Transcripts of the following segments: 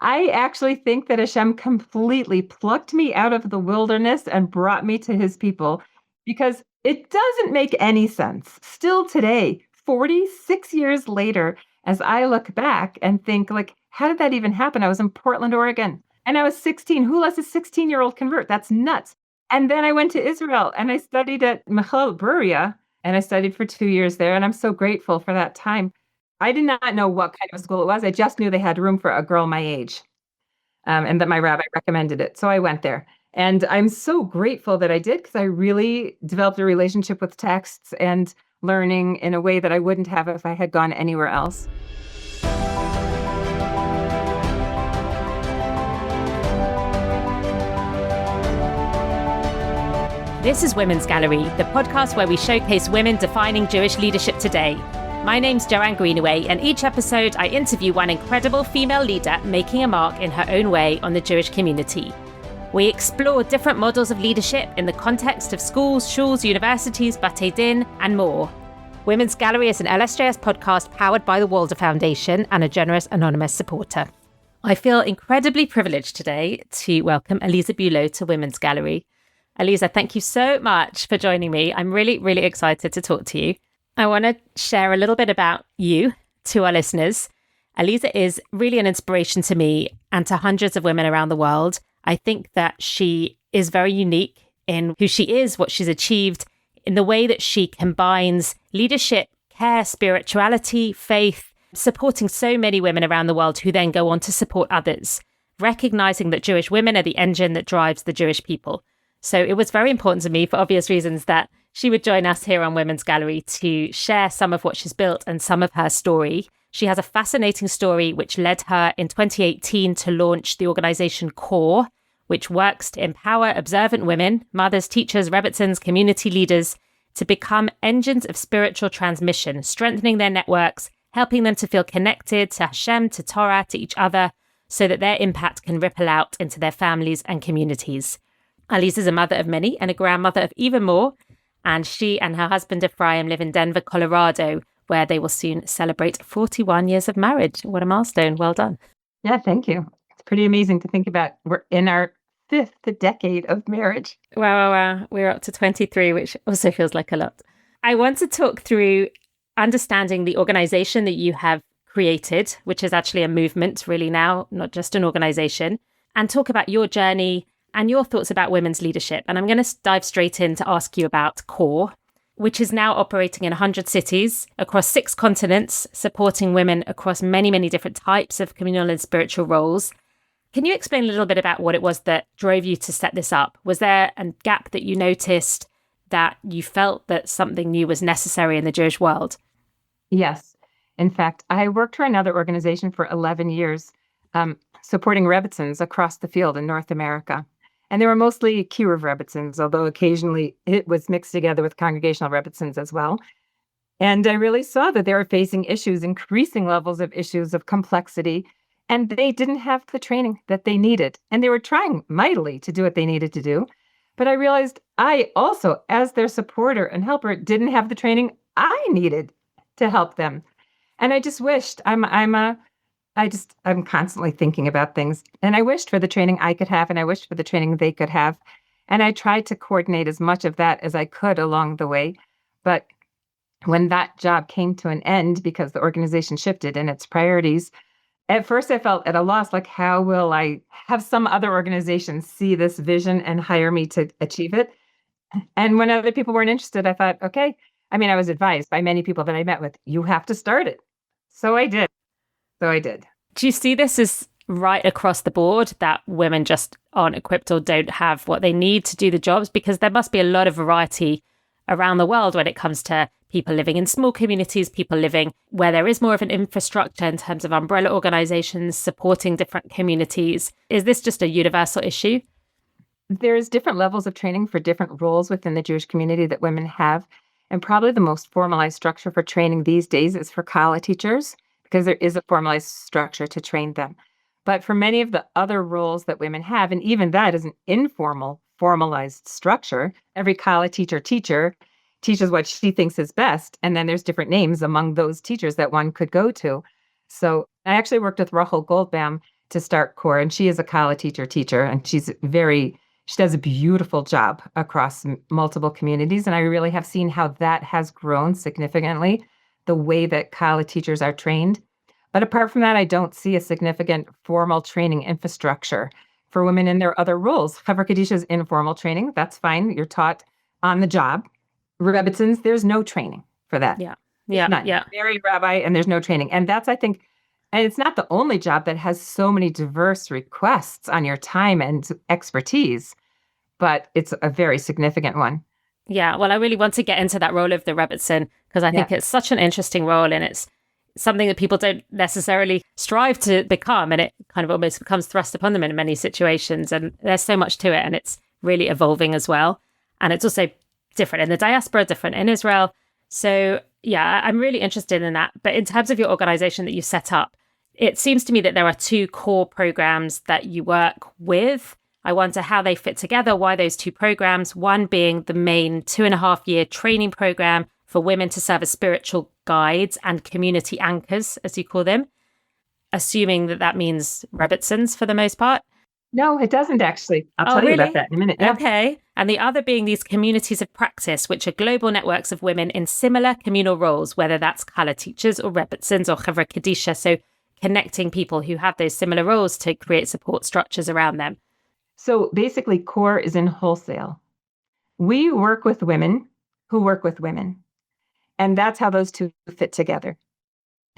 I actually think that Hashem completely plucked me out of the wilderness and brought me to his people because it doesn't make any sense. Still today, 46 years later, as I look back and think, like, how did that even happen? I was in Portland, Oregon, and I was 16. Who lets a 16-year-old convert? That's nuts. And then I went to Israel and I studied at Michal Bruria and I studied for 2 years there. And I'm so grateful for that time. I did not know what kind of school it was. I just knew they had room for a girl my age, and that my rabbi recommended it. So I went there. And I'm so grateful that I did because I really developed a relationship with texts and learning in a way that I wouldn't have if I had gone anywhere else. This is Women's Gallery, the podcast where we showcase women defining Jewish leadership today. My name's Joanne Greenaway, and each episode I interview one incredible female leader making a mark in her own way on the Jewish community. We explore different models of leadership in the context of schools, shuls, universities, Batei Din, and more. Women's Gallery is an LSJS podcast powered by the Walder Foundation and a generous anonymous supporter. I feel incredibly privileged today to welcome Aliza Bulow to Women's Gallery. Aliza, thank you so much for joining me. I'm really, really excited to talk to you. I want to share a little bit about you to our listeners. Aliza is really an inspiration to me and to hundreds of women around the world. I think that she is very unique in who she is, what she's achieved, in the way that she combines leadership, care, spirituality, faith, supporting so many women around the world who then go on to support others, recognizing that Jewish women are the engine that drives the Jewish people. So it was very important to me, for obvious reasons, that she would join us here on Women's Gallery to share some of what she's built and some of her story. She has a fascinating story which led her in 2018 to launch the organization CORE, which works to empower observant women, mothers, teachers, rebbetzins, community leaders, to become engines of spiritual transmission, strengthening their networks, helping them to feel connected to Hashem, to Torah, to each other, so that their impact can ripple out into their families and communities. Aliza is a mother of many and a grandmother of even more, and she and her husband Ephraim live in Denver, Colorado, where they will soon celebrate 41 years of marriage. What a milestone. Well done. Yeah, thank you. It's pretty amazing to think about. We're in our fifth decade of marriage. Wow. We're up to 23, which also feels like a lot. I want to talk through understanding the organization that you have created, which is actually a movement really now, not just an organization, and talk about your journey and your thoughts about women's leadership. And I'm going to dive straight in to ask you about CORE, which is now operating in 100 cities across 6 continents, supporting women across many, many different types of communal and spiritual roles. Can you explain a little bit about what it was that drove you to set this up? Was there a gap that you noticed, that you felt that something new was necessary in the Jewish world? Yes. In fact, I worked for another organization for 11 years, supporting rebbetzins across the field in North America. And they were mostly kiruv rebbetzins, although occasionally it was mixed together with congregational rebbetzins as well. And I really saw that they were facing issues, increasing levels of issues of complexity, and they didn't have the training that they needed. And they were trying mightily to do what they needed to do. But I realized I also, as their supporter and helper, didn't have the training I needed to help them. And I just wished, I'm constantly thinking about things, and I wished for the training I could have, and I wished for the training they could have. And I tried to coordinate as much of that as I could along the way. But when that job came to an end because the organization shifted in its priorities, at first I felt at a loss, like, how will I have some other organization see this vision and hire me to achieve it? And when other people weren't interested, I thought, okay, I was advised by many people that I met with, you have to start it. So I did. Do you see this as right across the board, that women just aren't equipped or don't have what they need to do the jobs? Because there must be a lot of variety around the world when it comes to people living in small communities, people living where there is more of an infrastructure in terms of umbrella organizations supporting different communities. Is this just a universal issue? There's different levels of training for different roles within the Jewish community that women have. And probably the most formalized structure for training these days is for Kala teachers, because there is a formalized structure to train them. But for many of the other roles that women have, and even that is an informal, formalized structure, every Kala teacher teaches what she thinks is best, and then there's different names among those teachers that one could go to. So I actually worked with Rachel Goldbaum to start core. And she is a Kala teacher, and she does a beautiful job across multiple communities. And I really have seen how that has grown significantly, the way that Kala teachers are trained. But apart from that, I don't see a significant formal training infrastructure for women in their other roles. Chaver Kadisha is informal training. That's fine. You're taught on the job. Rebbetzins, there's no training for that. Yeah. None. Yeah. Married rabbi, and there's no training. And that's, I think, and it's not the only job that has so many diverse requests on your time and expertise, but it's a very significant one. Yeah. Well, I really want to get into that role of the rebbetzin because I think it's such an interesting role, and it's something that people don't necessarily strive to become, and it kind of almost becomes thrust upon them in many situations. And there's so much to it, and it's really evolving as well. And it's also different in the diaspora, different in Israel. So yeah, I'm really interested in that. But in terms of your organization that you set up, it seems to me that there are two core programs that you work with. I wonder how they fit together, why those two programs, one being the main 2.5-year training program for women to serve as spiritual guides and community anchors, as you call them, assuming that that means rebbetzins for the most part. No, it doesn't actually. I'll tell you about that in a minute. Yeah. Okay. And the other being these communities of practice, which are global networks of women in similar communal roles, whether that's Kala teachers or rebbetzins or Chaver Kadisha. So connecting people who have those similar roles to create support structures around them. So basically, core is in wholesale. We work with women who work with women. And that's how those two fit together.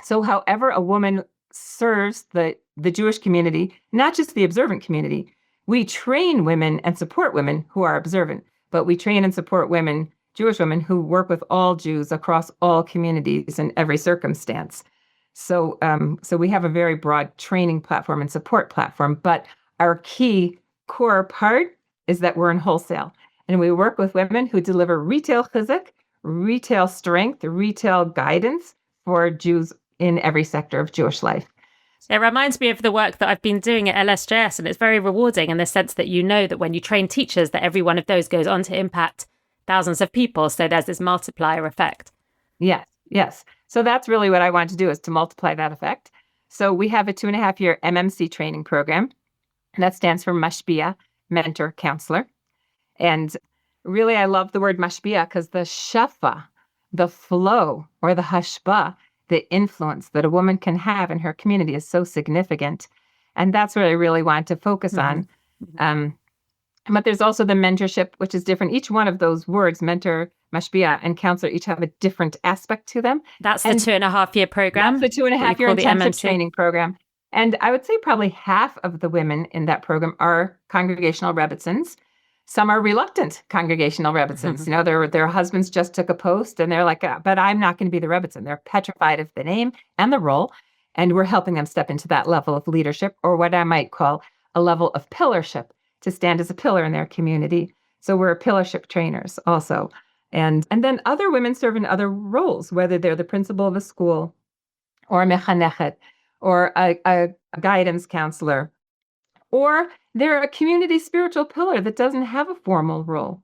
So however a woman serves the Jewish community, not just the observant community, we train women and support women who are observant, but we train and support women, Jewish women, who work with all Jews across all communities in every circumstance. So we have a very broad training platform and support platform, but our key core part is that we're in wholesale. And we work with women who deliver retail chizuk, retail strength, retail guidance for Jews in every sector of Jewish life. It reminds me of the work that I've been doing at LSJS, and it's very rewarding in the sense that you know that when you train teachers, that every one of those goes on to impact thousands of people. So there's this multiplier effect. Yes. So that's really what I want to do, is to multiply that effect. So we have a 2.5-year MMC training program, and that stands for Mashpia, Mentor Counselor. And really, I love the word mashpia because the shafa, the flow, or the hashba, the influence that a woman can have in her community is so significant. And that's what I really want to focus on. But there's also the mentorship, which is different. Each one of those words, mentor, mashpia, and counselor, each have a different aspect to them. That's the 2.5-year program. That's the 2.5-year intensive training program. And I would say probably half of the women in that program are congregational rebbetzins. Some are reluctant congregational rebbetzins. You know, their husbands just took a post and they're like, but I'm not going to be the rebbetzin. They're petrified of the name and the role. And we're helping them step into that level of leadership, or what I might call a level of pillarship, to stand as a pillar in their community. So we're pillarship trainers also. And then other women serve in other roles, whether they're the principal of a school or a mechanechet or a guidance counselor, or they're a community spiritual pillar that doesn't have a formal role,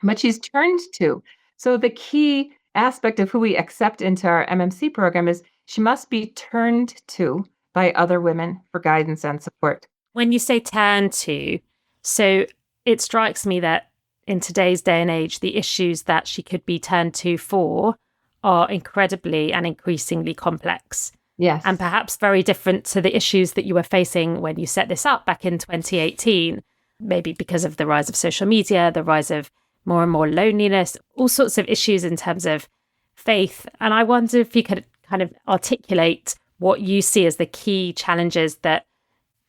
but she's turned to. So the key aspect of who we accept into our MMC program is she must be turned to by other women for guidance and support. When you say turn to, so it strikes me that in today's day and age, the issues that she could be turned to for are incredibly and increasingly complex. Yes. And perhaps very different to the issues that you were facing when you set this up back in 2018, maybe because of the rise of social media, the rise of more and more loneliness, all sorts of issues in terms of faith. And I wonder if you could kind of articulate what you see as the key challenges that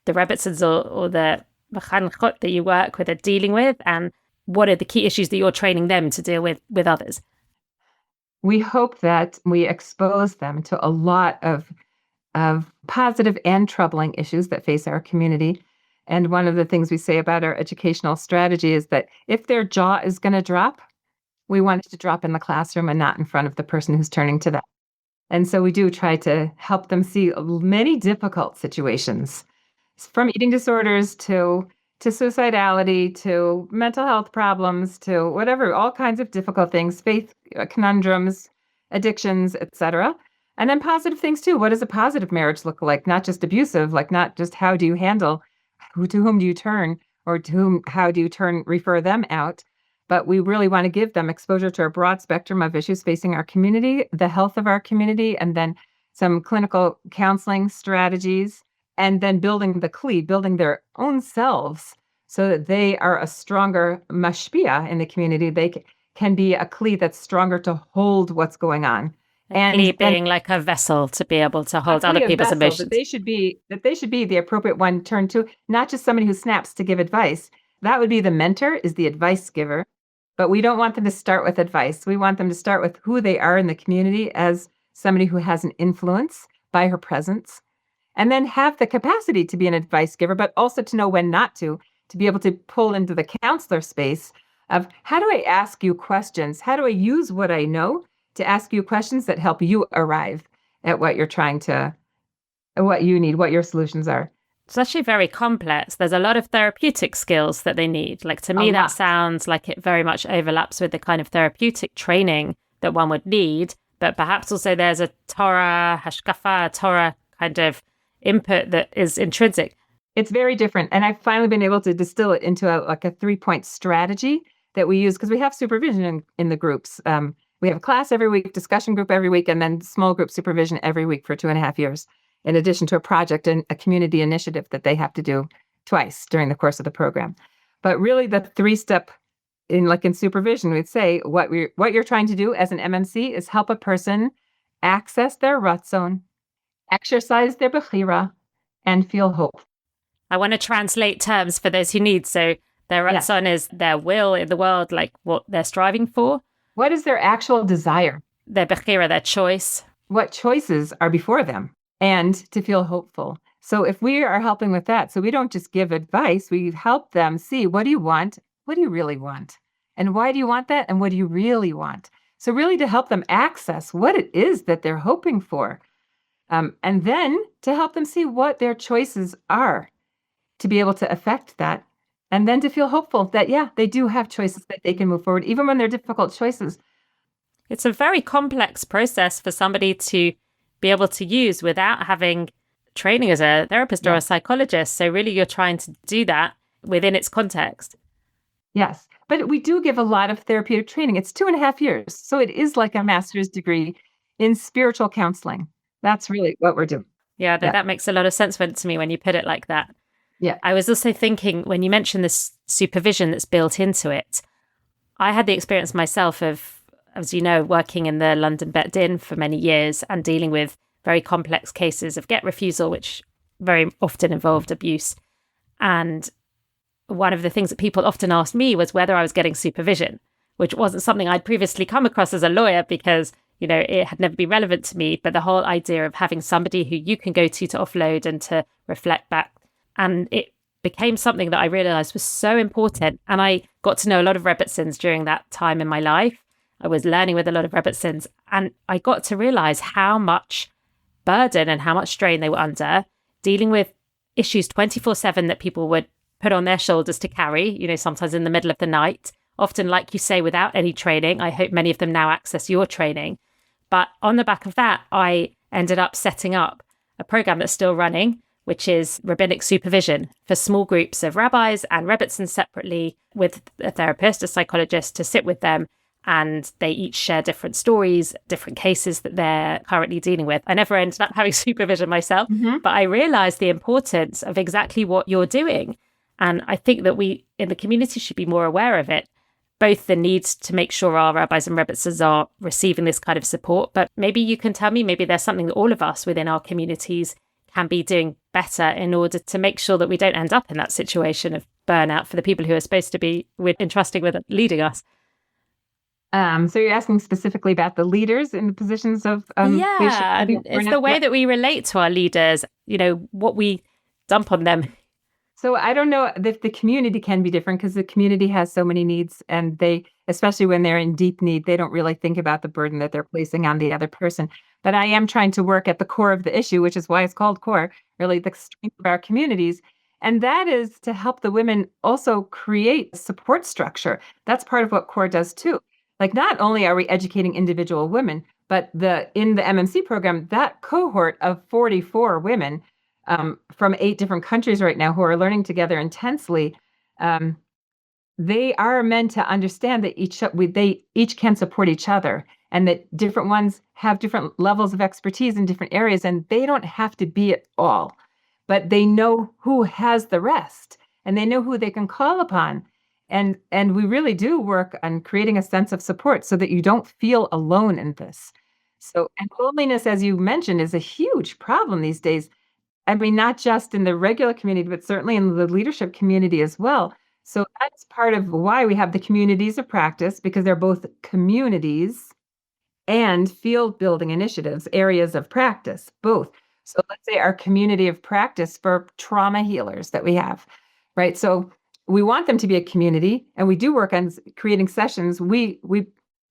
the rebbetzins or the mechanchot that you work with are dealing with, and what are the key issues that you're training them to deal with others? We hope that we expose them to a lot of positive and troubling issues that face our community. And one of the things we say about our educational strategy is that if their jaw is going to drop, we want it to drop in the classroom and not in front of the person who's turning to them. And so we do try to help them see many difficult situations, from eating disorders to suicidality, to mental health problems, to whatever, all kinds of difficult things, faith conundrums, addictions, etc. And then positive things too. What does a positive marriage look like? Not just abusive, like not just how do you handle, to whom do you turn, or to whom, how do you refer them out? But we really want to give them exposure to a broad spectrum of issues facing our community, the health of our community, and then some clinical counseling strategies, and then building the Kli, building their own selves so that they are a stronger mashpia in the community. They can be a Kli that's stronger to hold what's going on. And being like a vessel to be able to hold other people's emotions. That they should be the appropriate one turned to, not just somebody who snaps to give advice. That would be the mentor, is the advice giver. But we don't want them to start with advice. We want them to start with who they are in the community as somebody who has an influence by her presence, and then have the capacity to be an advice giver, but also to know when not to be able to pull into the counselor space of, how do I ask you questions? How do I use what I know to ask you questions that help you arrive at what you're trying to, what you need, what your solutions are? It's actually very complex. There's a lot of therapeutic skills that they need. Like, to me, that sounds like it very much overlaps with the kind of therapeutic training that one would need. But perhaps also there's a Torah, hashkafa, Torah kind of input that is intrinsic. It's very different. And I've finally been able to distill it into a 3-point strategy that we use, because we have supervision in the groups. We have a class every week, discussion group every week, and then small group supervision every week for 2.5 years, in addition to a project and a community initiative that they have to do twice during the course of the program. But really the 3-step in supervision, we'd say what you're trying to do as an MMC is help a person access their ratzon, exercise their bechira, and feel hope. I want to translate terms for those who need. So their ratzon is their will in the world, like what they're striving for. What is their actual desire? Their bechira, their choice. What choices are before them, and to feel hopeful. So if we are helping with that, so we don't just give advice, we help them see, what do you want? What do you really want? And why do you want that? And what do you really want? So really to help them access what it is that they're hoping for. And then to help them see what their choices are to be able to affect that. And then to feel hopeful that, they do have choices that they can move forward, even when they're difficult choices. It's a very complex process for somebody to be able to use without having training as a therapist or a psychologist. So really you're trying to do that within its context. Yes, but we do give a lot of therapeutic training. It's 2.5 years. So it is like a master's degree in spiritual counseling. That's really what we're doing. Yeah, that makes a lot of sense to me when you put it like that. Yeah. I was also thinking, when you mentioned this supervision that's built into it, I had the experience myself of, as you know, working in the London Bet Din for many years and dealing with very complex cases of get refusal, which very often involved abuse. And one of the things that people often asked me was whether I was getting supervision, which wasn't something I'd previously come across as a lawyer because, it had never been relevant to me. But the whole idea of having somebody who you can go to offload and to reflect back. And it became something that I realized was so important. And I got to know a lot of rebbetzins during that time in my life. I was learning with a lot of rebbetzins, and I got to realize how much burden and how much strain they were under, dealing with issues 24/7 that people would put on their shoulders to carry, sometimes in the middle of the night, often, like you say, without any training. I hope many of them now access your training. But on the back of that, I ended up setting up a program that's still running, which is rabbinic supervision for small groups of rabbis and rebbetzins separately, with a therapist, a psychologist, to sit with them. And they each share different stories, different cases that they're currently dealing with. I never ended up having supervision myself, but I realized the importance of exactly what you're doing. And I think that we in the community should be more aware of it, both the need to make sure our rabbis and rebbetzins are receiving this kind of support. But maybe you can tell me, maybe there's something that all of us within our communities can be doing better in order to make sure that we don't end up in that situation of burnout for the people who are supposed to be entrusting with leading us. So you're asking specifically about the leaders in the positions of it's the way that we relate to our leaders, what we dump on them. So I don't know if the community can be different, because the community has so many needs, and they, especially when they're in deep need, they don't really think about the burden that they're placing on the other person. But I am trying to work at the core of the issue, which is why it's called core, really the strength of our communities. And that is to help the women also create support structure. That's part of what core does too. Like, not only are we educating individual women, But in the MMC program, that cohort of 44 women from 8 different countries right now who are learning together intensely, they are meant to understand that they each can support each other, and that different ones have different levels of expertise in different areas, and they don't have to be it all, but they know who has the rest, and they know who they can call upon. And we really do work on creating a sense of support so that you don't feel alone in this. So, and loneliness, as you mentioned, is a huge problem these days. I mean, not just in the regular community, but certainly in the leadership community as well. So that's part of why we have the communities of practice, because they're both communities and field building initiatives, areas of practice, both. So let's say our community of practice for trauma healers that we have, right? So we want them to be a community, and we do work on creating sessions. We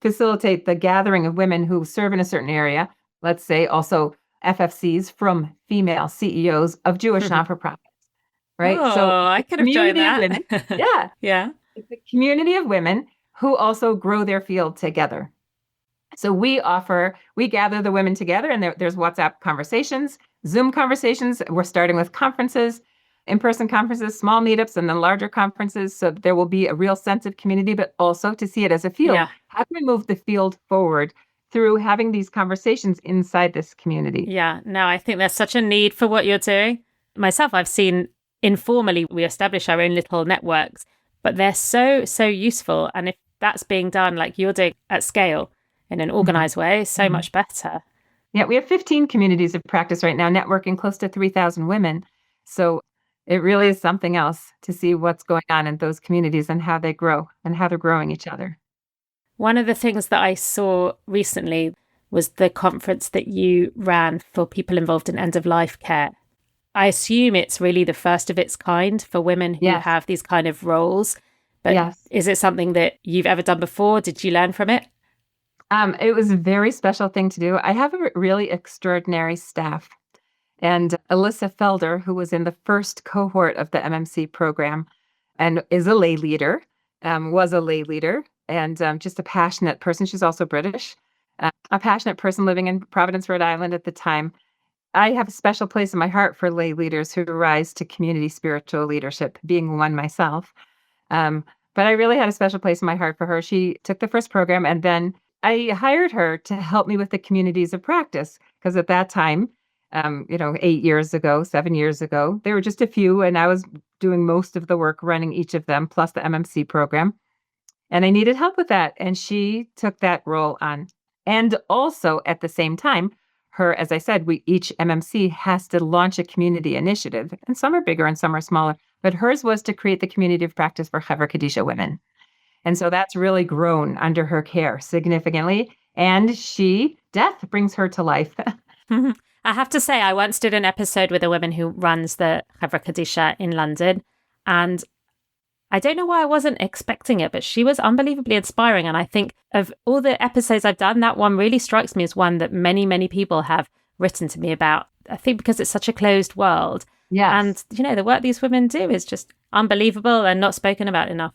facilitate the gathering of women who serve in a certain area, let's say also FFCs from female CEOs of Jewish not-for-profits, right? Oh, So I could have joined that. women, yeah. Yeah. It's a community of women who also grow their field together. So we gather the women together, and there's WhatsApp conversations, Zoom conversations. We're starting with conferences, in-person conferences, small meetups, and then larger conferences. So there will be a real sense of community, but also to see it as a field. Yeah. How can we move the field forward through having these conversations inside this community? Yeah, no, I think there's such a need for what you're doing. Myself, I've seen informally, we establish our own little networks, but they're so useful. And if that's being done like you're doing at scale in an organized way, so much better. Yeah, we have 15 communities of practice right now, networking close to 3,000 women. So it really is something else to see what's going on in those communities and how they grow and how they're growing each other. One of the things that I saw recently was the conference that you ran for people involved in end-of-life care. I assume it's really the first of its kind for women who have these kind of roles. But is it something that you've ever done before? Did you learn from it? It was a very special thing to do. I have a really extraordinary staff. And Alyssa Felder, who was in the first cohort of the MMC program and is a lay leader, was a lay leader, and just a passionate person. She's also British, a passionate person living in Providence, Rhode Island at the time. I have a special place in my heart for lay leaders who rise to community spiritual leadership, being one myself. But I really had a special place in my heart for her. She took the first program, and then I hired her to help me with the communities of practice, because at that time, 8 years ago, 7 years ago, there were just a few, and I was doing most of the work running each of them, plus the MMC program. And I needed help with that. And she took that role on. And also at the same time, as I said, each MMC has to launch a community initiative, and some are bigger and some are smaller, but hers was to create the community of practice for Chevra Kadisha women. And so that's really grown under her care significantly. And death brings her to life. I have to say, I once did an episode with a woman who runs the Chevra Kadisha in London, and I don't know why I wasn't expecting it, but she was unbelievably inspiring. And I think of all the episodes I've done, that one really strikes me as one that many, many people have written to me about. I think because it's such a closed world. Yes. And, the work these women do is just unbelievable and not spoken about enough.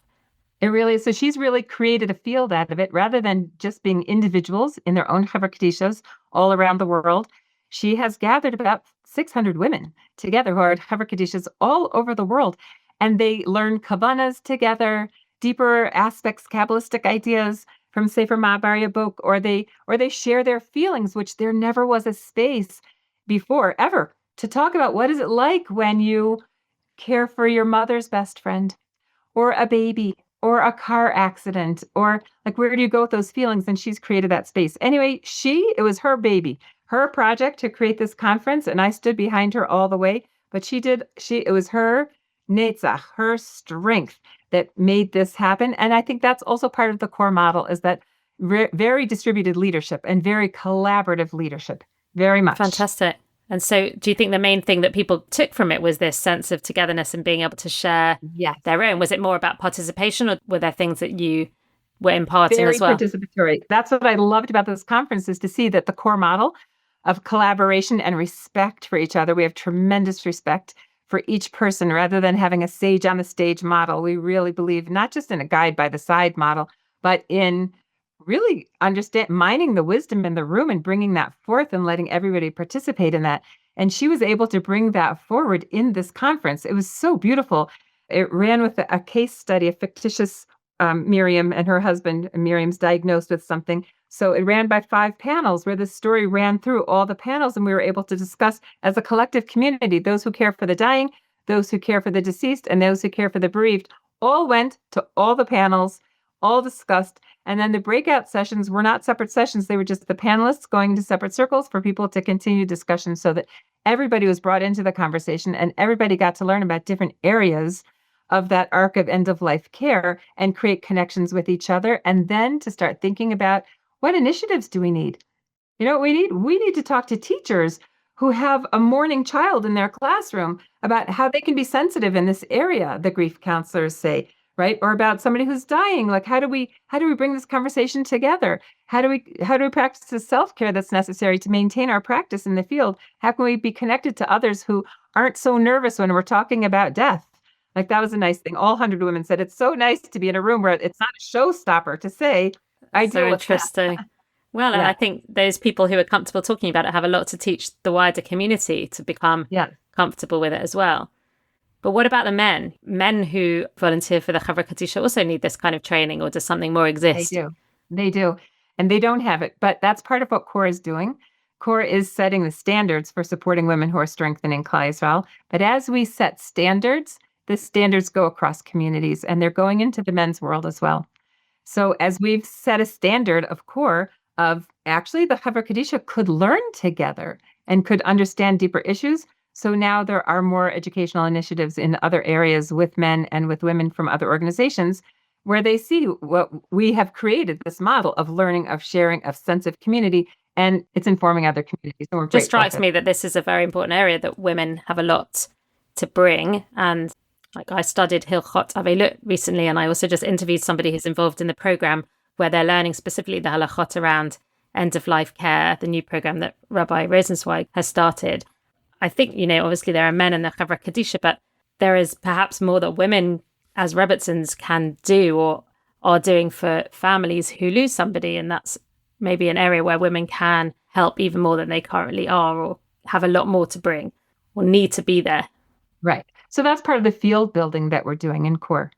It really is. So she's really created a field out of it, rather than just being individuals in their own Chevra Kadishas all around the world. She has gathered about 600 women together who are Chevra Kadishas all over the world. And they learn kavanas together, deeper aspects, Kabbalistic ideas from Sefer Ma'abar book, or they share their feelings, which there never was a space before, ever, to talk about what is it like when you care for your mother's best friend, or a baby, or a car accident, or like, where do you go with those feelings? And she's created that space. Anyway, it was her baby, her project to create this conference, and I stood behind her all the way. But it was her netzach, her strength, that made this happen. And I think that's also part of the core model, is that very distributed leadership and very collaborative leadership, very much. Fantastic. And so do you think the main thing that people took from it was this sense of togetherness and being able to share their own? Was it more about participation, or were there things that you were imparting as well? Very participatory. That's what I loved about this conference, is to see that the core model of collaboration and respect for each other, we have tremendous respect for each person, rather than having a sage on the stage model. We really believe not just in a guide by the side model, but in really understand, mining the wisdom in the room and bringing that forth and letting everybody participate in that. And she was able to bring that forward in this conference. It was so beautiful. It ran with a case study, a fictitious Miriam and her husband. Miriam's diagnosed with something. So it ran by 5 panels where the story ran through all the panels, and we were able to discuss as a collective community, those who care for the dying, those who care for the deceased, and those who care for the bereaved, all went to all the panels, all discussed. And then the breakout sessions were not separate sessions. They were just the panelists going into separate circles for people to continue discussion so that everybody was brought into the conversation and everybody got to learn about different areas of that arc of end of life care and create connections with each other. And then to start thinking about what initiatives do we need? You know what we need? We need to talk to teachers who have a mourning child in their classroom about how they can be sensitive in this area, the grief counselors say, right? Or about somebody who's dying. Like, how do we bring this conversation together? How do we practice the self-care that's necessary to maintain our practice in the field? How can we be connected to others who aren't so nervous when we're talking about death? Like, that was a nice thing. All 100 women said it's so nice to be in a room where it's not a showstopper to say, I So deal with that. interesting. Well, and Yeah. I think those people who are comfortable talking about it have a lot to teach the wider community to become Yeah. comfortable with it as well. But what about the men? Men who volunteer for the Chavra Kadisha also need this kind of training, or does something more They exist? do. They do. And they don't have it. But that's part of what CORE is doing. CORE is setting the standards for supporting women who are strengthening Klal Yisrael. But as we set standards, the standards go across communities and they're going into the men's world as well. So as we've set a standard of CORE of actually the Chavra Kadisha could learn together and could understand deeper issues. So now there are more educational initiatives in other areas with men and with women from other organizations where they see what we have created, this model of learning, of sharing, of sense of community, and it's informing other communities. And we're Just grateful strikes for it. me that this is a very important area that women have a lot to bring. And like, I studied Hilchot Avelut recently, and I also just interviewed somebody who's involved in the program where they're learning specifically the halachot around end of life care, the new program that Rabbi Rosenzweig has started. I think, obviously there are men in the Chavra Kadisha, but there is perhaps more that women as rebbetzins can do or are doing for families who lose somebody. And that's maybe an area where women can help even more than they currently are, or have a lot more to bring, or need to be there. Right. So that's part of the field building that we're doing in CORE.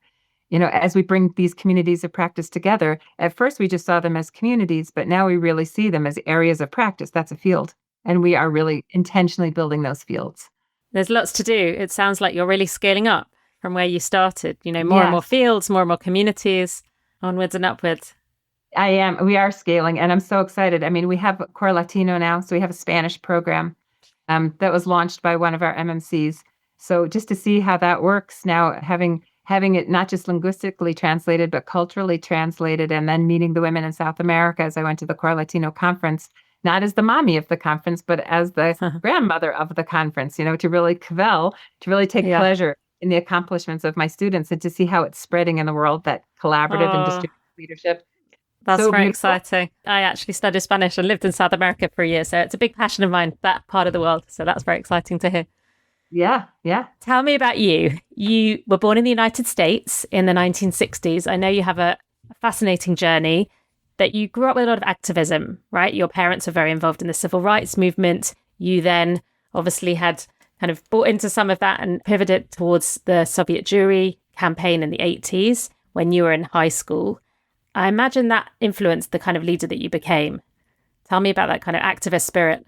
As we bring these communities of practice together, at first we just saw them as communities, but now we really see them as areas of practice. That's a field. And we are really intentionally building those fields. There's lots to do. It sounds like you're really scaling up from where you started, more and more Yes. fields, more and more communities, onwards and upwards. I am. We are scaling, and I'm so excited. I mean, we have Core Latino now, so we have a Spanish program that was launched by one of our MMCs. So just to see how that works now, having it not just linguistically translated, but culturally translated, and then meeting the women in South America as I went to the Core Latino conference, not as the mommy of the conference, but as the grandmother of the conference, to really take pleasure in the accomplishments of my students and to see how it's spreading in the world, that collaborative and distributed leadership. That's So very beautiful. exciting. I actually studied Spanish and lived in South America for a year, so it's a big passion of mine, that part of the world. So that's very exciting to hear. Yeah, yeah. Tell me about you. You were born in the United States in the 1960s. I know you have a fascinating journey, that you grew up with a lot of activism, right? Your parents were very involved in the civil rights movement. You then obviously had kind of bought into some of that and pivoted towards the Soviet Jewry campaign in the 80s when you were in high school. I imagine that influenced the kind of leader that you became. Tell me about that kind of activist spirit.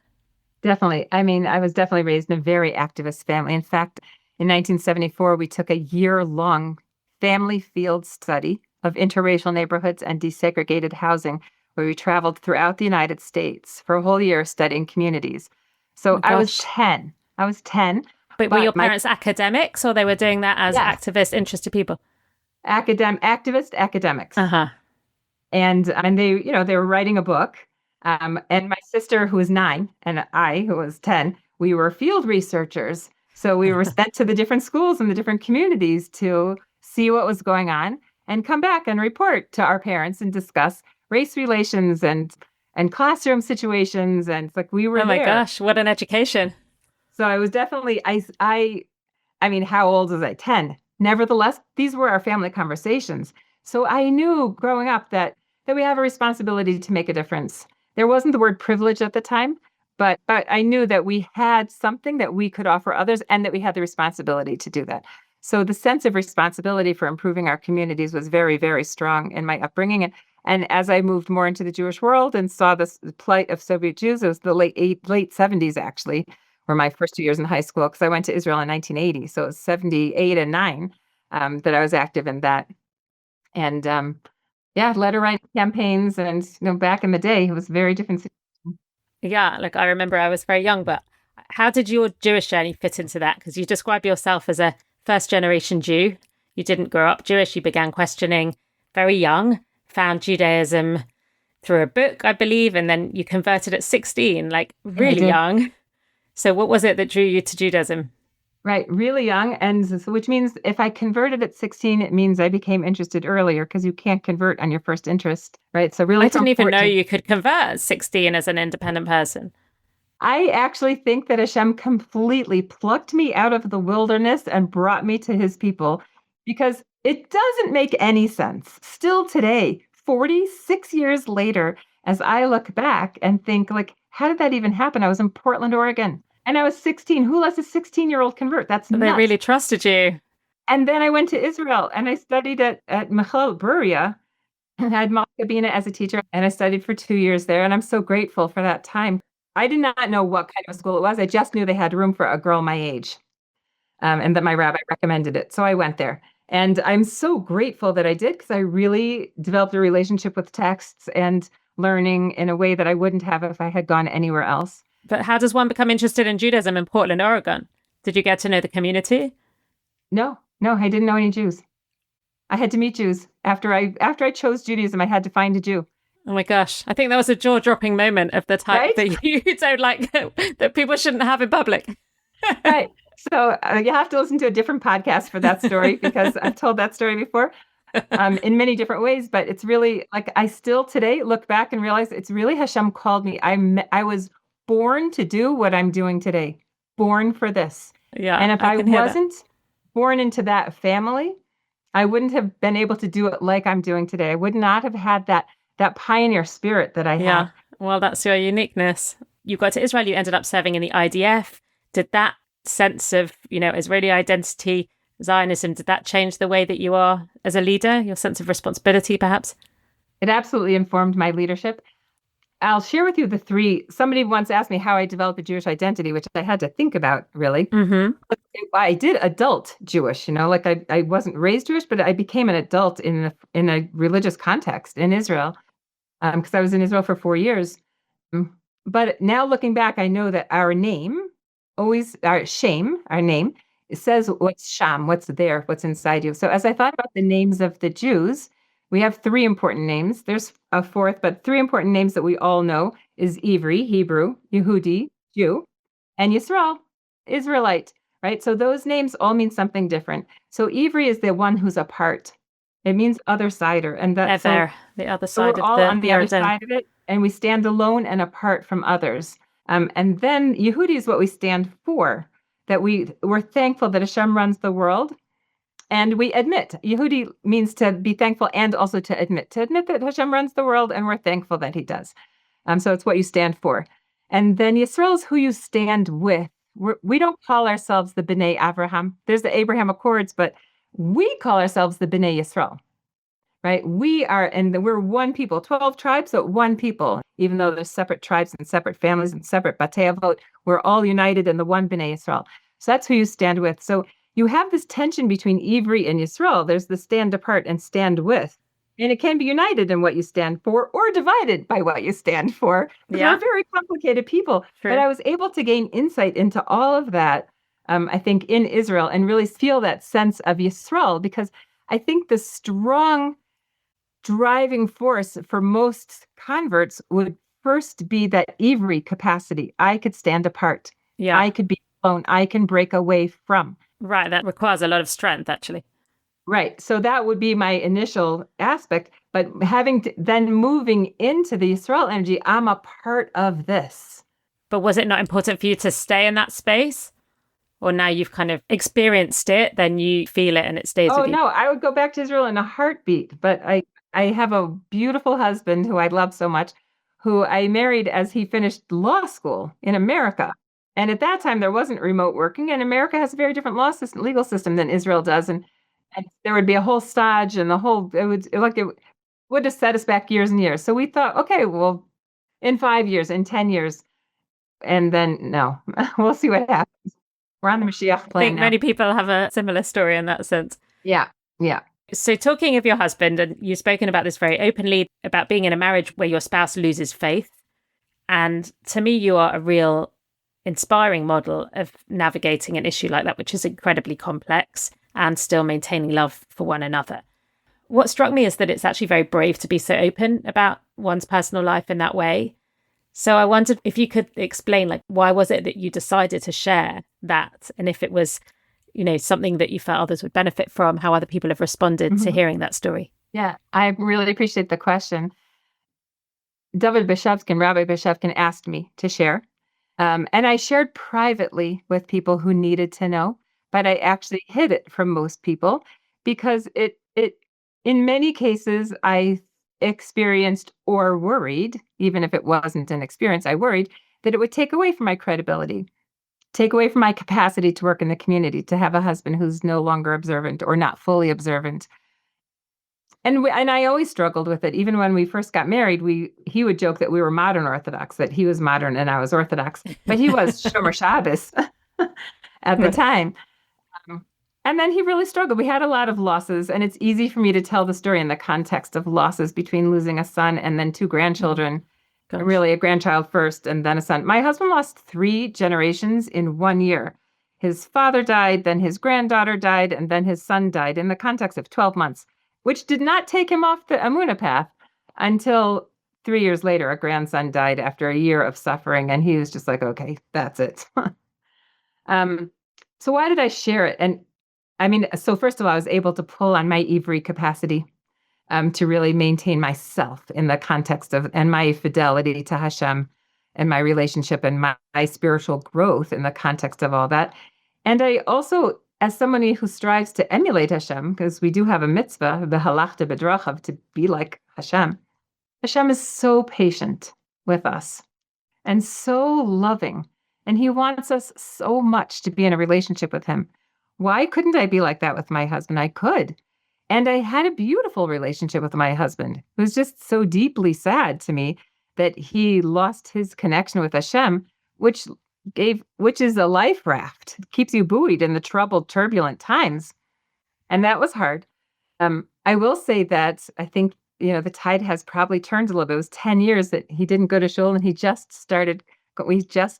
Definitely. I mean, I was definitely raised in a very activist family. In fact, in 1974, we took a year-long family field study of interracial neighborhoods and desegregated housing, where we traveled throughout the United States for a whole year studying communities. So I was 10. But were your parents academics, or they were doing that as activists, interested people? Academics. And they were writing a book. And my sister, who was 9, and I, who was 10, we were field researchers. So we were sent to the different schools and the different communities to see what was going on and come back and report to our parents and discuss race relations and classroom situations. And it's like we were there. Oh my gosh, what an education. So I was definitely, I mean, how old was I? 10. Nevertheless, these were our family conversations. So I knew growing up that that we have a responsibility to make a difference. There wasn't the word privilege at the time, but I knew that we had something that we could offer others and that we had the responsibility to do that. So the sense of responsibility for improving our communities was very, very strong in my upbringing. And as I moved more into the Jewish world and saw the plight of Soviet Jews, it was the late 70s, actually, were my first 2 years in high school, because I went to Israel in 1980. So it was 78 and 9 that I was active in that. And yeah, letter writing campaigns. And back in the day, it was very different. Yeah, like I remember I was very young, but how did your Jewish journey fit into that? Because you describe yourself as a first generation Jew. You didn't grow up Jewish. You began questioning very young, found Judaism through a book, I believe, and then you converted at 16, like really young. So what was it that drew you to Judaism? Right, really young, and so, which means if I converted at 16, it means I became interested earlier, because you can't convert on your first interest, right? So really, I didn't even know you could convert at 16 as an independent person. I actually think that Hashem completely plucked me out of the wilderness and brought me to his people, because it doesn't make any sense. Still today, 46 years later, as I look back and think, like, how did that even happen? I was in Portland, Oregon. And I was 16. Who lets a 16-year-old convert? That's nuts. They really trusted you. And then I went to Israel and I studied at Michal Buria. I had Malka Bina as a teacher, and I studied for 2 years there. And I'm so grateful for that time. I did not know what kind of school it was. I just knew they had room for a girl my age, and that my rabbi recommended it. So I went there. And I'm so grateful that I did, because I really developed a relationship with texts and learning in a way that I wouldn't have if I had gone anywhere else. But how does one become interested in Judaism in Portland, Oregon? Did you get to know the community? No, I didn't know any Jews. I had to meet Jews. After I chose Judaism, I had to find a Jew. Oh my gosh. I think that was a jaw-dropping moment of the type that you don't like, that people shouldn't have in public. Right. So you have to listen to a different podcast for that story, because I've told that story before in many different ways. But it's really, like, I still today look back and realize it's really Hashem called me. I was born to do what I'm doing today, born for this. Yeah. And if I wasn't born into that family, I wouldn't have been able to do it like I'm doing today. I would not have had that pioneer spirit that I have. Well, that's your uniqueness. You got to Israel, you ended up serving in the IDF. Did that sense of, Israeli identity, Zionism, did that change the way that you are as a leader, your sense of responsibility, perhaps? It absolutely informed my leadership. I'll share with you the three. Somebody once asked me how I developed a Jewish identity, which I had to think about, really. Mm-hmm. I did adult Jewish, like I wasn't raised Jewish, but I became an adult in a religious context in Israel, because I was in Israel for 4 years. But now looking back, I know that our name, our name, it says what's sham, what's there, what's inside you. So as I thought about the names of the Jews, we have 3 important names. There's a fourth, but 3 important names that we all know is Ivri, Hebrew, Yehudi, Jew, and Yisrael, Israelite, right? So those names all mean something different. So Ivri is the one who's apart. It means other sider, and that's the other side. We're all on the other side of it, and we stand alone and apart from others. And then Yehudi is what we stand for. That we're thankful that Hashem runs the world. And we admit, Yehudi means to be thankful and also to admit that Hashem runs the world, and we're thankful that he does. So it's what you stand for. And then Yisrael is who you stand with. We don't call ourselves the B'nai Avraham. There's the Abraham Accords, but we call ourselves the B'nai Yisrael, right? We're one people, 12 tribes, so one people. Even though there's separate tribes and separate families and separate Batei Avot, we're all united in the one B'nai Yisrael. So that's who you stand with. So you have this tension between Ivri and Yisrael. There's the stand apart and stand with. And it can be united in what you stand for or divided by what you stand for. We're very complicated people. Sure. But I was able to gain insight into all of that, I think, in Israel, and really feel that sense of Yisrael, because I think the strong driving force for most converts would first be that Ivri capacity. I could stand apart. Yeah. I could be alone. I can break away from. Right, that requires a lot of strength, actually. Right, so that would be my initial aspect, but then moving into the Yisrael energy, I'm a part of this. But was it not important for you to stay in that space? Or now you've kind of experienced it, then you feel it and it stays with you? Oh, no, I would go back to Israel in a heartbeat, but I have a beautiful husband who I love so much, who I married as he finished law school in America. And at that time, there wasn't remote working, and America has a very different legal system than Israel does. And there would be a whole stage and it would have set us back years and years. So we thought, okay, well, in 5 years, in 10 years, and then no, we'll see what happens. We're on the Mashiach I plan think now. many people have a similar story in that sense. Yeah, yeah. So talking of your husband, and you've spoken about this very openly, about being in a marriage where your spouse loses faith. And to me, you are a real inspiring model of navigating an issue like that, which is incredibly complex and still maintaining love for one another. What struck me is that it's actually very brave to be so open about one's personal life in that way. So I wondered if you could explain, like, why was it that you decided to share that? And if it was, something that you felt others would benefit from, how other people have responded to hearing that story. Yeah, I really appreciate the question. Rabbi Beshevkin asked me to share. And I shared privately with people who needed to know, but I actually hid it from most people because in many cases, I experienced or worried, even if it wasn't an experience, I worried that it would take away from my credibility, take away from my capacity to work in the community, to have a husband who's no longer observant or not fully observant. And I always struggled with it. Even when we first got married, he would joke that we were modern Orthodox, that he was modern and I was Orthodox, but he was Shomer Shabbos at the time. And then he really struggled. We had a lot of losses, and it's easy for me to tell the story in the context of losses between losing a son and then two grandchildren. Gosh. Really a grandchild first and then a son. My husband lost 3 generations in 1 year. His father died, then his granddaughter died, and then his son died in the context of 12 months, which did not take him off the Amunah path until 3 years later. A grandson died after a year of suffering, and he was just like, okay, that's it. So why did I share it? And so first of all, I was able to pull on my Ivri capacity to really maintain myself in the context of, and my fidelity to Hashem and my relationship and my spiritual growth in the context of all that. And I also, as somebody who strives to emulate Hashem, because we do have a mitzvah, b'halachta b'drachav, to be like Hashem. Hashem is so patient with us and so loving, and he wants us so much to be in a relationship with him. Why couldn't I be like that with my husband? I could. And I had a beautiful relationship with my husband. It was just so deeply sad to me that he lost his connection with Hashem, which is a life raft. It keeps you buoyed in the troubled, turbulent times. And that was hard. I will say that I think, the tide has probably turned a little bit. It was 10 years that he didn't go to shul, and he just started. We just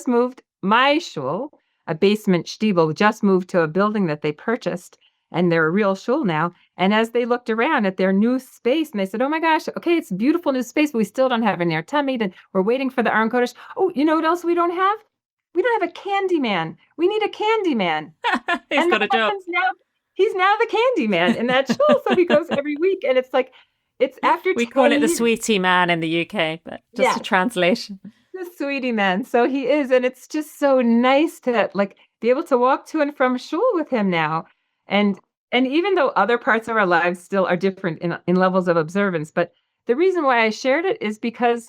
moved my shul, a basement shtibel, just moved to a building that they purchased, and they're a real shul now. And as they looked around at their new space, and they said, oh my gosh, okay, it's a beautiful new space, but we still don't have a Ner Tamid, and we're waiting for the Aron Kodesh. Oh, you know what else we don't have? We don't have a candy man. We need a candy man. He's got a job. He's now the candy man in that shul, so he goes every week, and it's like, it's after we call it the sweetie man in the UK, but just a translation. The sweetie man. So he is, and it's just so nice to be able to walk to and from shul with him now. And even though other parts of our lives still are different in levels of observance, but the reason why I shared it is because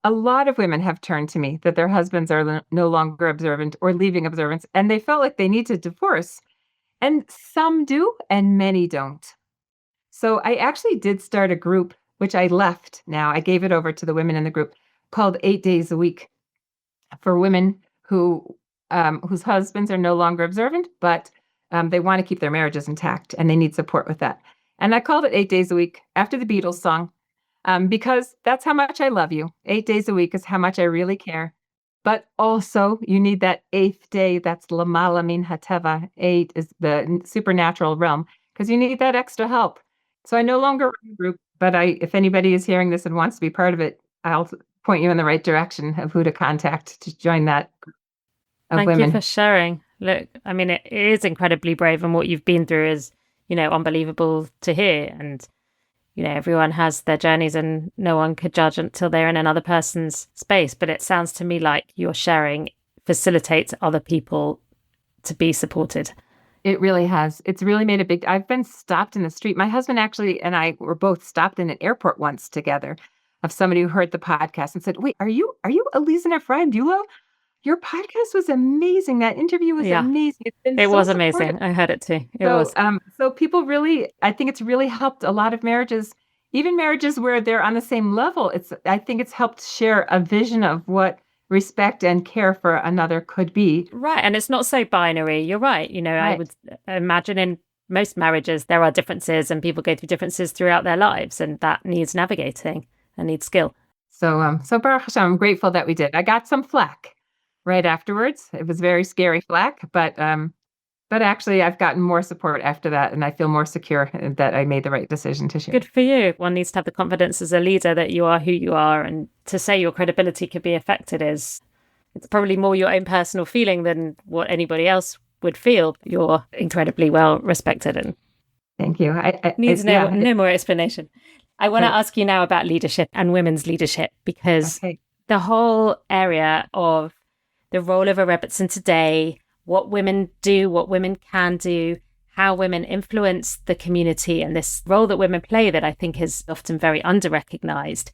a lot of women have turned to me that their husbands are no longer observant or leaving observance, and they felt like they need to divorce. And some do, and many don't. So I actually did start a group, which I left now. I gave it over to the women in the group, called 8 Days a Week, for women whose husbands are no longer observant, but they want to keep their marriages intact, and they need support with that. And I called it 8 Days a Week after the Beatles song, because that's how much I love you. 8 days a week is how much I really care. But also, you need that 8th day. That's lamala min hateva. 8 is the supernatural realm, because you need that extra help. So I no longer run a group, but if anybody is hearing this and wants to be part of it, I'll point you in the right direction of who to contact to join that group of Thank women. You for sharing. Look, it is incredibly brave, and what you've been through is, unbelievable to hear. And, everyone has their journeys, and no one could judge until they're in another person's space. But it sounds to me like your sharing facilitates other people to be supported. It really has. It's really made a big I've been stopped in the street. My husband actually and I were both stopped in an airport once together of somebody who heard the podcast and said, "Wait, are you Aliza Bulow? Your podcast was amazing. That interview was Yeah, amazing. It's been it so was supportive." amazing. I heard it too. It So, was. so people really, I think it's really helped a lot of marriages, even marriages where they're on the same level. I think it's helped share a vision of what respect and care for another could be. Right. And it's not so binary. You're right. I Right. would imagine in most marriages, there are differences and people go through differences throughout their lives, and that needs navigating and needs skill. So Baruch Hashem, I'm grateful that we did. I got some flack right afterwards. It was very scary flack, but actually I've gotten more support after that, and I feel more secure that I made the right decision to share. Good for you. One needs to have the confidence as a leader that you are who you are, and to say your credibility could be affected it's probably more your own personal feeling than what anybody else would feel. You're incredibly well respected and Thank you. needs no more explanation. I want to Right. ask you now about leadership and women's leadership, because Okay. the whole area of the role of a rebbetzin today, what women do, what women can do, how women influence the community, and this role that women play that I think is often very under-recognized.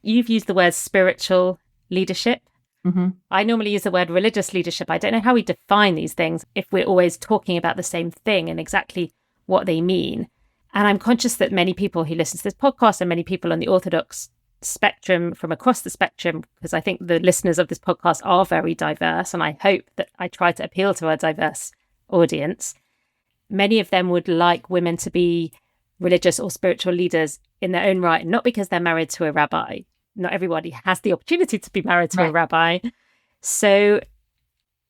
You've used the word spiritual leadership. Mm-hmm. I normally use the word religious leadership. I don't know how we define these things if we're always talking about the same thing and exactly what they mean. And I'm conscious that many people who listen to this podcast and many people on the Orthodox spectrum from across the spectrum, because I think the listeners of this podcast are very diverse, and I hope that I try to appeal to a diverse audience. Many of them would like women to be religious or spiritual leaders in their own right, not because they're married to a rabbi. Not everybody has the opportunity to be married to a rabbi. So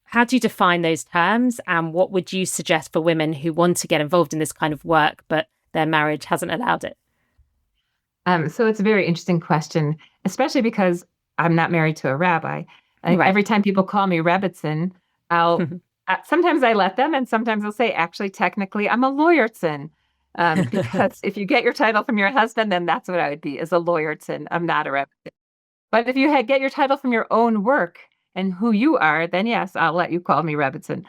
how do you define those terms, and what would you suggest for women who want to get involved in this kind of work, but their marriage hasn't allowed it? So it's a very interesting question, especially because I'm not married to a rabbi. Right. Every time people call me rebbetzin, I'll sometimes I let them, and sometimes I'll say, actually, technically, I'm a lawyertzin. Because if you get your title from your husband, then that's what I would be, is a lawyertzin. I'm not a rebbetzin. But if you get your title from your own work and who you are, then yes, I'll let you call me rebbetzin.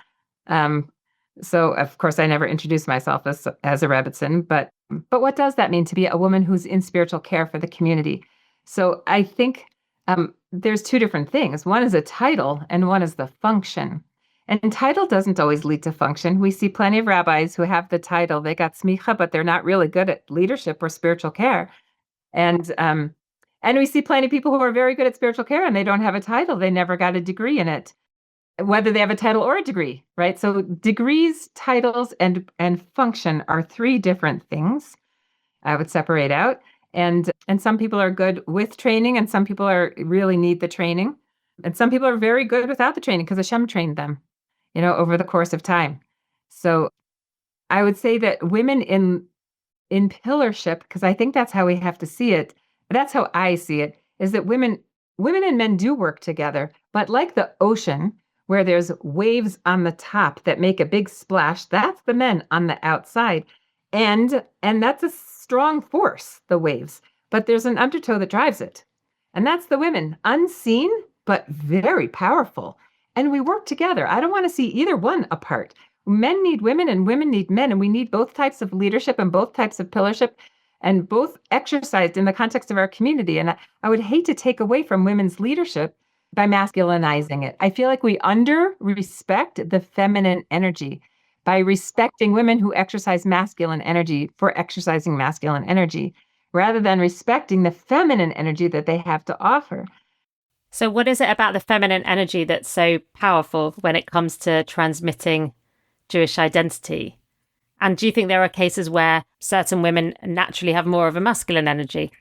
So of course I never introduced myself as a rebbetzin, but what does that mean to be a woman who's in spiritual care for the community? So I think there's two different things. One is a title and one is the function. And title doesn't always lead to function. We see plenty of rabbis who have the title, they got smicha, but they're not really good at leadership or spiritual care. And we see plenty of people who are very good at spiritual care and they don't have a title. They never got a degree in it, whether they have a title or a degree, right? So degrees, titles, and function are three different things I would separate out. And some people are good with training, and some people really need the training. And some people are very good without the training because Hashem trained them, over the course of time. So I would say that women in pillarship, because I think that's how we have to see it. That's how I see it, is that women and men do work together, but like the ocean, where there's waves on the top that make a big splash, that's the men on the outside. And that's a strong force, the waves, but there's an undertow that drives it. And that's the women, unseen, but very powerful. And we work together. I don't want to see either one apart. Men need women and women need men, and we need both types of leadership and both types of pillarship, and both exercised in the context of our community. And I would hate to take away from women's leadership by masculinizing it. I feel like we under-respect the feminine energy by respecting women who exercise masculine energy for exercising masculine energy, rather than respecting the feminine energy that they have to offer. So what is it about the feminine energy that's so powerful when it comes to transmitting Jewish identity? And do you think there are cases where certain women naturally have more of a masculine energy?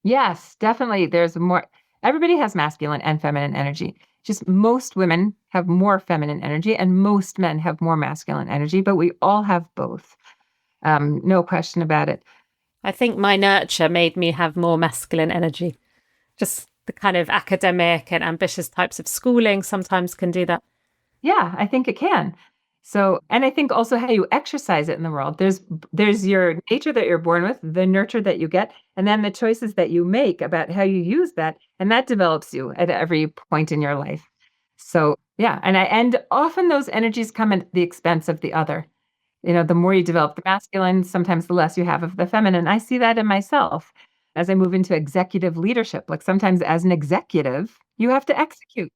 Yes, definitely. There's more. Everybody has masculine and feminine energy. Just most women have more feminine energy and most men have more masculine energy, but we all have both. No question about it. I think my nurture made me have more masculine energy. Just the kind of academic and ambitious types of schooling sometimes can do that. Yeah, I think it can. So, and I think also how you exercise it in the world. There's your nature that you're born with, the nurture that you get, and then the choices that you make about how you use that, and that develops you at every point in your life. So yeah, and often those energies come at the expense of the other. The more you develop the masculine, sometimes the less you have of the feminine. I see that in myself as I move into executive leadership. Like sometimes as an executive, you have to execute.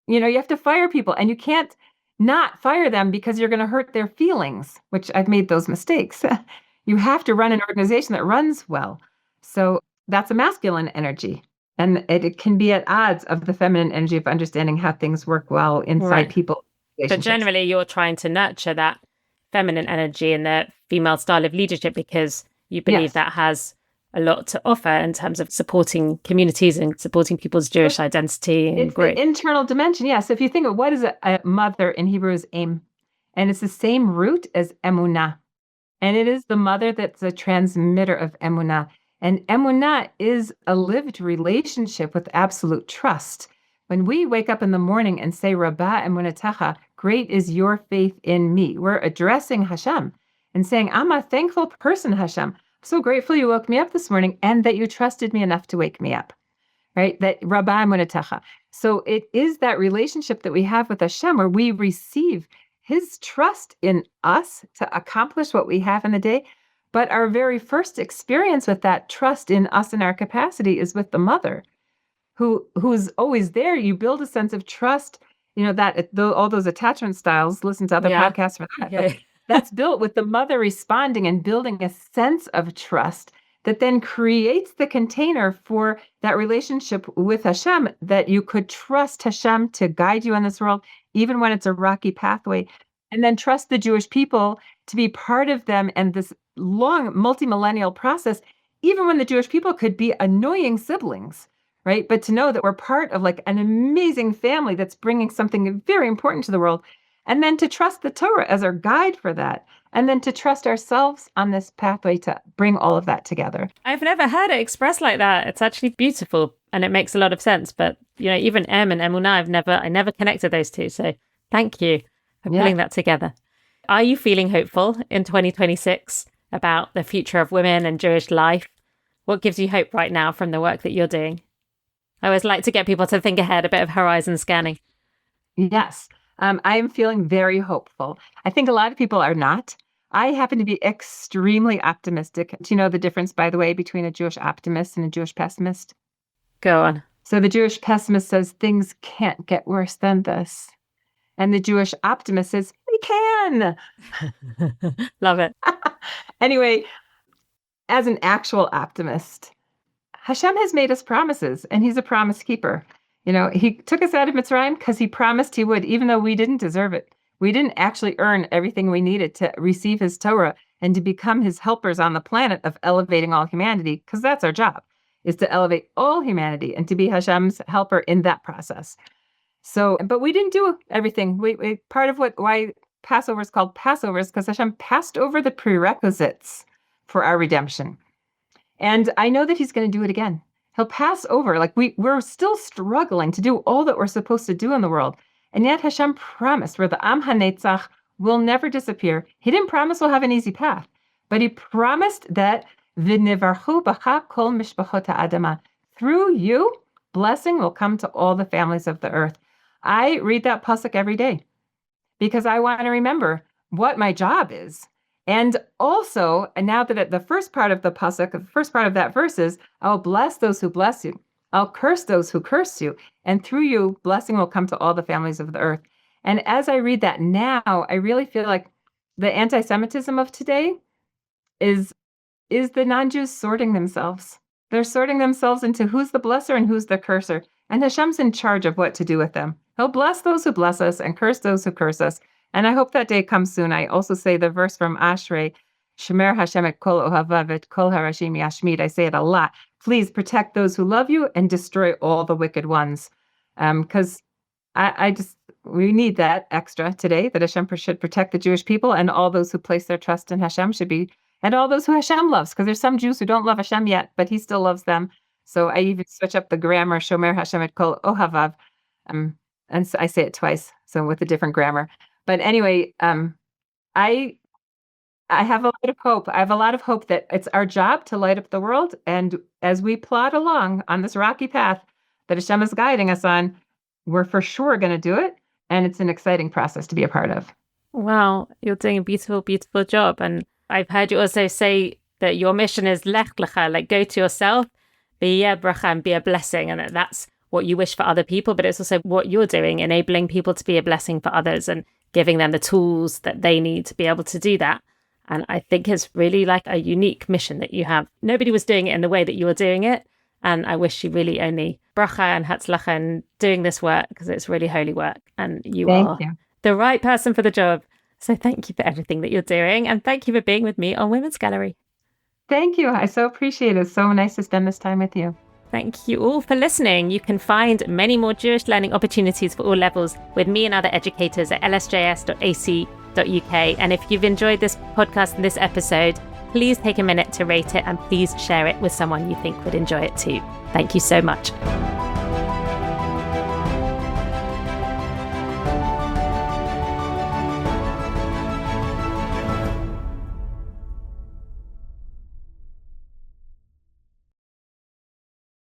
You have to fire people and you can't not fire them because you're going to hurt their feelings, which I've made those mistakes. You have to run an organization that runs well. So that's a masculine energy. And it can be at odds of the feminine energy of understanding how things work well inside Right. people But relationships. generally, you're trying to nurture that feminine energy and the female style of leadership because you believe Yes. that has a lot to offer in terms of supporting communities and supporting people's Jewish identity and It's the growth. internal dimension. Yeah. So if you think of what is a mother in Hebrew is aim, and it's the same root as emunah. And it is the mother that's a transmitter of emunah. And emunah is a lived relationship with absolute trust. When we wake up in the morning and say, Rabbah emunatecha, great is your faith in me, we're addressing Hashem and saying, I'm a thankful person, Hashem. I'm so grateful you woke me up this morning and that you trusted me enough to wake me up. Right? That Rabbah emunatecha. So it is that relationship that we have with Hashem where we receive his trust in us to accomplish what we have in the day. But our very first experience with that trust in us and our capacity is with the mother who's always there. You build a sense of trust, all those attachment styles, listen to other podcasts for that. Yeah. But that's built with the mother responding and building a sense of trust that then creates the container for that relationship with Hashem, that you could trust Hashem to guide you in this world, even when it's a rocky pathway, and then trust the Jewish people to be part of them and this long multi-millennial process, even when the Jewish people could be annoying siblings, right? But to know that we're part of like an amazing family that's bringing something very important to the world, and then to trust the Torah as our guide for that. And then to trust ourselves on this pathway to bring all of that together. I've never heard it expressed like that. It's actually beautiful and it makes a lot of sense. But, even M and Emunah, I never connected those two. So thank you for pulling that together. Are you feeling hopeful in 2026 about the future of women and Jewish life? What gives you hope right now from the work that you're doing? I always like to get people to think ahead, a bit of horizon scanning. Yes. I am feeling very hopeful. I think a lot of people are not. I happen to be extremely optimistic. Do you know the difference, by the way, between a Jewish optimist and a Jewish pessimist? Go on. So the Jewish pessimist says things can't get worse than this. And the Jewish optimist says, they can. Love it. Anyway, as an actual optimist, Hashem has made us promises, and he's a promise keeper. He took us out of Mitzrayim because he promised he would, even though we didn't deserve it. We didn't actually earn everything we needed to receive his Torah and to become his helpers on the planet of elevating all humanity, because that's our job, is to elevate all humanity and to be Hashem's helper in that process. So, but we didn't do everything. We part of why Passover is called Passover is because Hashem passed over the prerequisites for our redemption. And I know that he's going to do it again. He'll pass over. Like we're still struggling to do all that we're supposed to do in the world. And yet Hashem promised where the Am HaNetzach will never disappear. He didn't promise we'll have an easy path, but he promised that V'nivarchu b'cha kol mishpachot ha'adama. Through you, blessing will come to all the families of the earth. I read that pasuk every day because I want to remember what my job is. And also, and now that the first part of the pasuk, the first part of that verse is, I'll bless those who bless you. I'll curse those who curse you. And through you, blessing will come to all the families of the earth. And as I read that now, I really feel like the anti-Semitism of today is the non-Jews sorting themselves. They're sorting themselves into who's the blesser and who's the curser. And Hashem's in charge of what to do with them. He'll bless those who bless us and curse those who curse us. And I hope that day comes soon. I also say the verse from Ashrei, Shemer Hashem et kol ohavav et kol harashim yashmid. I say it a lot. Please protect those who love you and destroy all the wicked ones. Because we need that extra today, that Hashem should protect the Jewish people, and all those who place their trust in Hashem should be, and all those who Hashem loves, because there's some Jews who don't love Hashem yet, but he still loves them. So I even switch up the grammar, Shomer Hashem et kol ohavav. And so I say it twice, so with a different grammar. But anyway, I have a lot of hope. I have a lot of hope that it's our job to light up the world. And as we plod along on this rocky path that Hashem is guiding us on, we're for sure going to do it. And it's an exciting process to be a part of. Wow, you're doing a beautiful, beautiful job. And I've heard you also say that your mission is lech lecha, like go to yourself, be a bracha and be a blessing. And that's what you wish for other people, but it's also what you're doing, enabling people to be a blessing for others and giving them the tools that they need to be able to do that. And I think it's really like a unique mission that you have. Nobody was doing it in the way that you're doing it. And I wish you really only bracha and hatzlacha and doing this work, because it's really holy work. And you are the right person for the job. So thank you for everything that you're doing. And thank you for being with me on Women's Gallery. Thank you. I so appreciate it. It's so nice to spend this time with you. Thank you all for listening. You can find many more Jewish learning opportunities for all levels with me and other educators at lsjs.ac.uk. And if you've enjoyed this podcast and this episode, please take a minute to rate it and please share it with someone you think would enjoy it too. Thank you so much.